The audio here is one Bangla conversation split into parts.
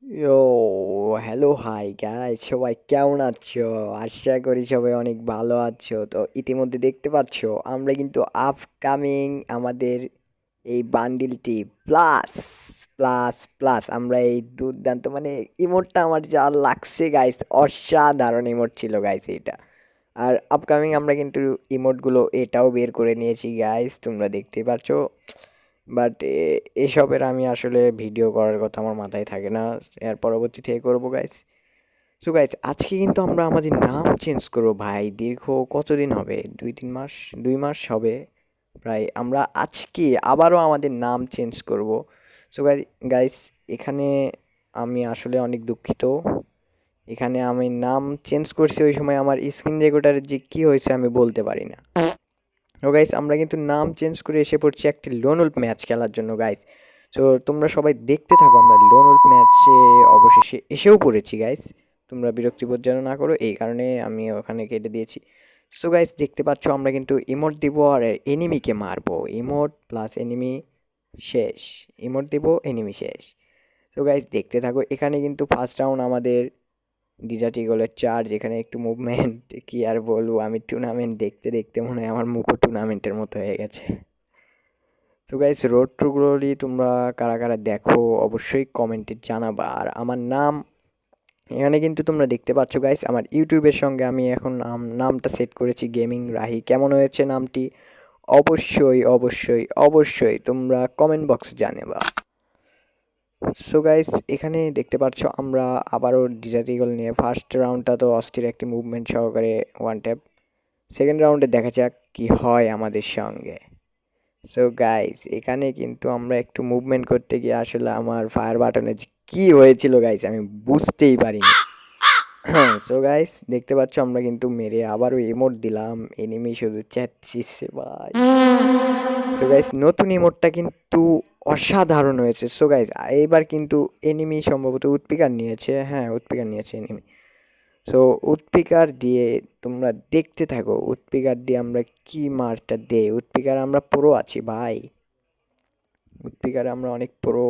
ইয়ো, হ্যালো হাই গাইস, সবাই কেমন আছো? আশা করি সবাই অনেক ভালো আছো। তো ইতিমধ্যে দেখতে পাচ্ছো আমরা কিন্তু আপকামিং আমাদের এই বান্ডিলটি প্লাস প্লাস প্লাস আমরা এই দুর্দান্ত মানে ইমোটটা আমার যা লাগছে গাইস, অসাধারণ ইমোট ছিল গাইস এটা। আর আপকামিং আমরা কিন্তু ইমোটগুলো এটাও বের করে নিয়েছি গাইস, তোমরা দেখতে পাচ্ছো। বাট এসবের আমি আসলে ভিডিও করার কথা আমার মাথায় থাকে না, এর পরবর্তী থেকে করবো গাইস। সো গাইস, আজকে কিন্তু আমরা আমাদের নাম চেঞ্জ করবো ভাই। দীর্ঘ কতদিন হবে, 2-3 মাস, 2 মাস হবে প্রায়। আমরা আজকে আবারও আমাদের নাম চেঞ্জ করব। সো গাইস, এখানে আমি আসলে অনেক দুঃখিত। এখানে আমি নাম চেঞ্জ করছি, ওই সময় আমার স্ক্রিন রেকর্ডারের যে কী হয়েছে আমি বলতে পারি না। তো গাইস, আমরা কিন্তু নাম চেঞ্জ করে এসে পড়ছি একটি লোন উল্ফ ম্যাচ খেলার জন্য গাইস। সো তোমরা সবাই দেখতে থাকো, আমরা লোন উল্ফ ম্যাচে অবশেষে এসেও পড়েছি গাইস। তোমরা বিরক্তিবোধ যেন না করো, এই কারণে আমি ওখানে কেটে দিয়েছি। সো গাইস, দেখতে পাচ্ছ আমরা কিন্তু ইমোট দিব আর এনিমিকে মারবো। ইমোট প্লাস এনিমি শেষ, ইমোট দিব এনিমি শেষ। তো গাইস, দেখতে থাকো। এখানে কিন্তু ফার্স্ট রাউন্ড আমাদের ডিজার্ট ইগলের চার্জ, এখানে একটু মুভমেন্ট কি আর বলবো, আমি টুর্নামেন্ট দেখতে দেখতে মনে হয় আমার মুখও টুর্নামেন্টের মতো হয়ে গেছে। তো গাইস, রোড টু গ্লোরি তোমরা কারা কারা দেখো অবশ্যই কমেন্টে জানাবা। আর আমার নাম এখানে কিন্তু তোমরা দেখতে পাচ্ছ গাইস, আমার ইউটিউবের সঙ্গে আমি এখন নামটা সেট করেছি গেমিং রাহি। কেমন হয়েছে নামটি অবশ্যই অবশ্যই অবশ্যই তোমরা কমেন্ট বক্সে জানাবা। সো গাইস, এখানে দেখতে পাচ্ছ আমরা আবারও ডিজার্ট ইগল নিয়ে ফার্স্ট রাউন্ডটা তো অস্থির একটি মুভমেন্ট সহকারে ওয়ান ট্যাপ। সেকেন্ড রাউন্ডে দেখা যাক কি হয় আমাদের সঙ্গে। সো গাইস, এখানে কিন্তু আমরা একটু মুভমেন্ট করতে গিয়ে আসলে আমার ফায়ার বাটনে যে কী হয়েছিল গাইস আমি বুঝতেই পারিনি। সো গাইস, দেখতে পাচ্ছ আমরা কিন্তু মেরে আবারও ইমোট দিলাম, এনিমি শুধু চেঁচিচ্ছে ভাই। সো গাইস, নতুন ইমোটটা কিন্তু অসাধারণ হয়েছে। সো গাইস, এইবার কিন্তু এনিমি সম্ভবত উৎপিকার নিয়েছে, হ্যাঁ উৎপিকার নিয়েছে এনিমি। সো উৎপিকার দিয়ে তোমরা দেখতে থাকো, উৎপিকার দিয়ে আমরা কি মারটা দেই। উৎপিকার আমরা প্রো আছি ভাই, উৎপিকারে আমরা অনেক প্রো।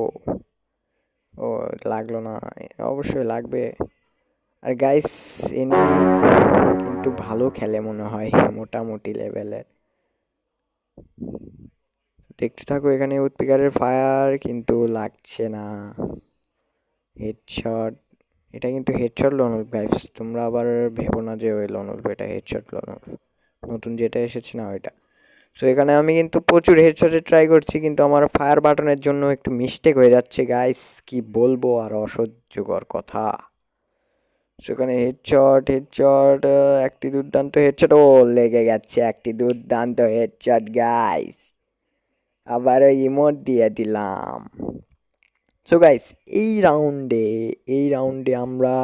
ও লাগলো না, অবশ্যই লাগবে। আর গাইস, এনিমি কিন্তু ভালো খেলে মনে হয়, মোটামুটি লেভেলের। দেখতে থাকো, এখানে উৎপিকারের ফায়ার কিন্তু লাগছে না। হেডশট, এটা কিন্তু হেডশট লোনল গাইস, তোমরা আবার ভেবো না যে ওই লোনল, এটা হেডশট লোনল, নতুন যেটা এসেছে না ওইটা। সো এখানে আমি কিন্তু প্রচুর হেডশটে ট্রাই করছি, কিন্তু আমার ফায়ার বাটনের জন্য একটু মিস্টেক হয়ে যাচ্ছে গাইস, কি বলবো আর অসহ্যকর কথা। সেখানে হেডশট হেডশট, একটি দুর্দান্ত হেডশট, ও লেগে গেছে একটি দুর্দান্ত হেডশট গাইস। আবার ওই ইমোট দিয়ে দিলাম। সো গাইস, এই রাউন্ডে আমরা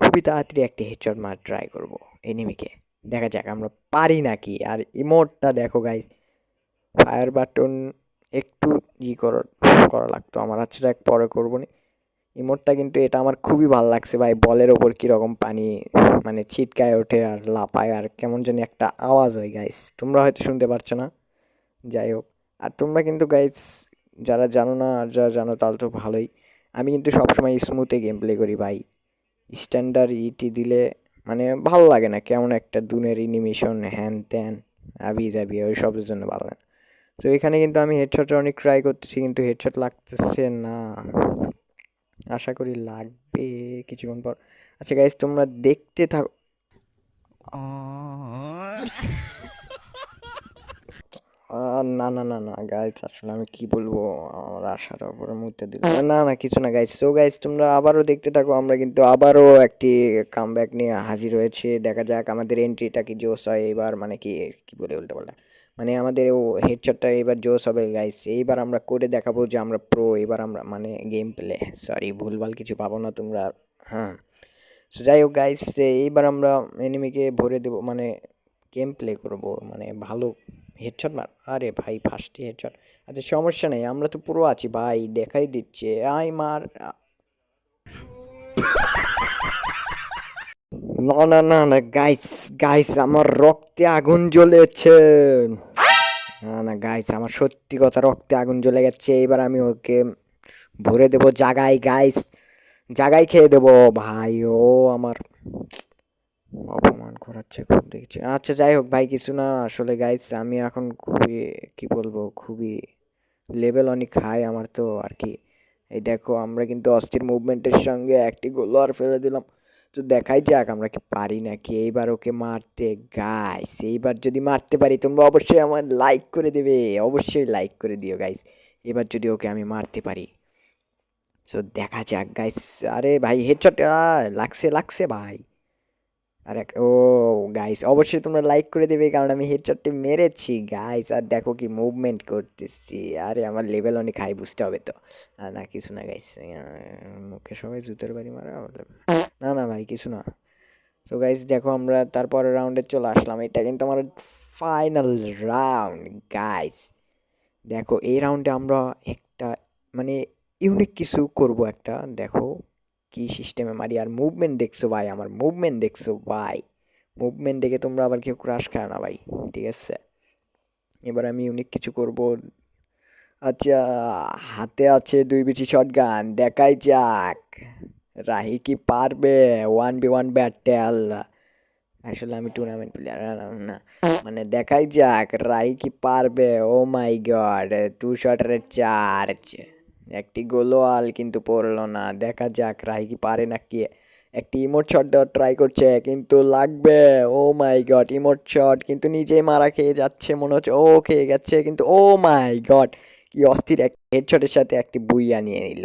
খুবই তাড়াতাড়ি একটি হেডশট মার ট্রাই করব এনিমিকে, দেখা যাক আমরা পারি নাকি। আর ইমোটটা দেখো গাইস, ফায়ার বাটন একটু করা করা লাগতো আমার, আচ্ছা এক পরে করবো নি। ইমোটটা কিন্তু এটা আমার খুবই ভালো লাগছে ভাই, বলের ওপর কীরকম পানি মানে ছিটকায় ওঠে আর লাপায়, আর কেমন জানি একটা আওয়াজ হয় গাইস, তোমরা হয়তো শুনতে পারছো না, যাই হোক। আর তোমরা কিন্তু গাইস যারা জানো না, আর যারা জানো তাহলে তো ভালোই, আমি কিন্তু সবসময় স্মুথে গেম প্লে করি ভাই। স্ট্যান্ডার্ড ইটি দিলে মানে ভালো লাগে না, কেমন একটা দুনের অ্যানিমেশন হ্যান ত্যান আবি যাবি, ওই সবের জন্য ভালো লাগে না। তো এখানে কিন্তু আমি হেডশটে অনেক ট্রাই করতেছি, কিন্তু হেডশট লাগতেছে না। আশা করি লাগবে কিছুক্ষণ পর। আচ্ছা গাইস, তোমরা দেখতে থাকো। না না না না গাইস, আসলে আমি কি বলবো, আমার আশার উপরে মুহূর্তে দিল না না কিছু না গাইস। সো গাইস, তোমরা আবারও দেখতে থাকো, আমরা কিন্তু আবারও একটি কামব্যাক নিয়ে হাজির হয়েছে। দেখা যাক আমাদের এন্ট্রিটা কি জোস হয় এবার, মানে কি কি বলে উল্টো পাল্টা, মানে আমাদের ও হেডশটটা এবার জোস হবে গাইস। এইবার আমরা করে দেখাবো যে আমরা প্রো, এবার আমরা মানে গেম প্লে, সরি ভুলভাল কিছু পাবো না তোমরা। হ্যাঁ, সো যাই হোক গাইস, এইবার আমরা এনিমিকে ভরে দেবো, মানে গেম প্লে করবো মানে ভালো। হেডশট মার, আরে ভাই ফার্স্টে হেডশট। আচ্ছা সমস্যা নেই, আমরা তো পুরো আছি ভাই, দেখাই দিচ্ছে, আই মার। না না না না গাইস, গাইস আমার রক্তে আগুন জ্বলেছে। না না গাইস, আমার সত্যি কথা রক্তে আগুন জ্বলে গেছে, এবার আমি ওকে ভরে দেবো জাগায় গাইস। জায়গায় খেয়ে দেবো ভাই। ও আমার অপমান করাচ্ছে খুব দেখছি। আচ্ছা যাই হোক ভাই, কিছু না আসলে গাইস, আমি এখন খুবই কি বলবো, খুবই লেভেল অনেক হাই আমার তো আর কি। এই দেখো আমরা কিন্তু অস্থির মুভমেন্টের সঙ্গে একটি গোল আর ফেলে দিলাম। তো দেখাই যাক আমরা কি পারি নাকি এইবার ওকে মারতে। গাইস এইবার যদি মারতে পারি তোমরা অবশ্যই আমার লাইক করে দেবে, অবশ্যই লাইক করে দিও গাইস। এবার যদি ওকে আমি মারতে পারি, তো দেখা যাক গাইস। আরে ভাই হেডশট লাগছে লাগছে ভাই। আর এক ও গাইস অবশ্যই তোমরা লাইক করে দেবে কারণ আমি হেডশটটি মেরেছি গাইস। আর দেখো কি মুভমেন্ট করতেছি, আরে আমার লেভেল অনেক হাই, বুঝতে হবে তো। না কিছু না গাইস, মুখে সবাই জুতের বাড়ি মারা না না ভাই কিছু না। তো গাইস দেখো আমরা তারপরের রাউন্ডে চলে আসলাম, এটা কিন্তু আমার ফাইনাল রাউন্ড গাইস। দেখো এই রাউন্ডে আমরা একটা মানে ইউনিক কিছু করব একটা, দেখো কি সিস্টেমে মারি। আর মুভমেন্ট দেখছো ভাই, আমার মুভমেন্ট দেখছো ভাই, মুভমেন্ট দেখে তোমরা আবার কেউ ক্রাশ খায় না ভাই, ঠিক আছে। এবার আমি ইউনিক কিছু করব। আচ্ছা, হাতে আছে 2 বিচি শটগান, দেখাই যাক রাহি কি পারবে 1v1 ব্যাটেল। আসলে আমি টুর্নামেন্ট প্লেয়ার না, মানে দেখাই যাক রাই কি পারবে। ও মাই গড, 2 শটের চার্জ, একটি গোলওয়াল কিন্তু পড়লো না। দেখা যাক রাই কি পারে নাকি। একটি ইমোট শট দেওয়ার ট্রাই করছে কিন্তু লাগবে। ও মাই গড, ইমোট শট কিন্তু নিজেই মারা খেয়ে যাচ্ছে মনে হচ্ছে। ও খেয়ে গেছে কিন্তু, ও মাই গড কি অস্থির এক হেডশটের সাথে একটি বুইয়া নিয়ে নিল।